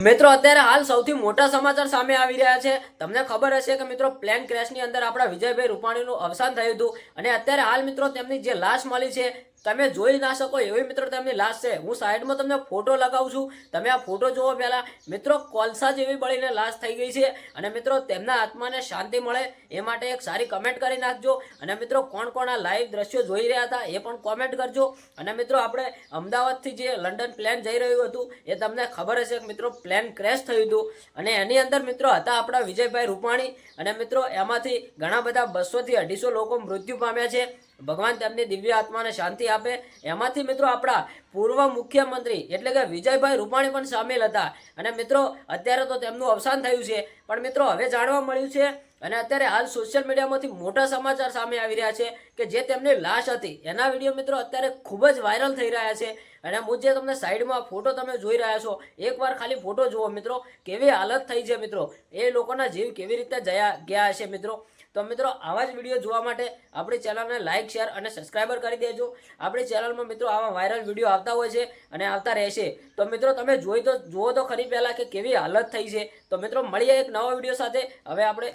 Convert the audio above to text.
મિત્રો અત્યારે હાલ સૌથી મોટા સમાચાર સામે આવી રહ્યા છે। તમને ખબર હશે કે મિત્રો પ્લેન ક્રેશની અંદર આપણા વિજયભાઈ રૂપાણીનું અવસાન થયું હતું અને અત્યારે હાલ મિત્રો તેમની જે લાશ મળી છે તમે જોઈ ના શકો એવી મિત્રો તેમની લાશ છે। હું સાઈડમાં તમને ફોટો લગાવું છું, તમે આ ફોટો જોવો પહેલા। મિત્રો કોલસા જેવી બળીને લાશ થઈ ગઈ છે અને મિત્રો તેમના આત્માને શાંતિ મળે એ માટે એક સારી કમેન્ટ કરી નાખજો અને મિત્રો કોણ કોણ આ લાઈવ દ્રશ્યો જોઈ રહ્યા હતા એ પણ કોમેન્ટ કરજો। અને મિત્રો આપણે અમદાવાદથી જે લંડન પ્લેન જઈ રહ્યું હતું એ તમને ખબર હશે કે મિત્રો પ્લેન ક્રેશ થયું હતું અને એની અંદર મિત્રો હતા આપણા વિજયભાઈ રૂપાણી અને મિત્રો એમાંથી ઘણા બધા 200 થી 250 લોકો મૃત્યુ પામ્યા છે। ભગવાન તેમની દિવ્ય આત્માને શાંતિ આપે। એમાંથી મિત્રો આપણા પૂર્વ મુખ્યમંત્રી એટલે કે વિજયભાઈ રૂપાણી પણ સામેલ હતા અને મિત્રો અત્યારે તો તેમનું અવસાન થયું છે પણ મિત્રો હવે જાણવા મળ્યું છે અને અત્યારે હાલ સોશિયલ મીડિયામાંથી મોટા સમાચાર સામે આવી રહ્યા છે કે જે તેમની લાશ હતી એના વિડીયો મિત્રો અત્યારે ખૂબ જ વાયરલ થઈ રહ્યા છે। અને હું જે તમને સાઈડમાં ફોટો તમે જોઈ રહ્યા છો એકવાર ખાલી ફોટો જુઓ મિત્રો, કેવી હાલત થઈ છે મિત્રો, એ લોકોના જીવ કેવી રીતે ગયા હશે મિત્રો। તો મિત્રો આવા જ વિડીયો જોવા માટે આપણી ચેનલને લાઇક શેર અને સબસ્ક્રાઈબર કરી દેજો। આપણી ચેનલમાં મિત્રો આવા વાયરલ વિડીયો આવતા હોય છે અને આવતા રહેશે। તો મિત્રો તમે જુઓ તો ખરી પહેલાં કે કેવી હાલત થઈ છે। તો મિત્રો મળીએ એક નવા વિડીયો સાથે। હવે આપણે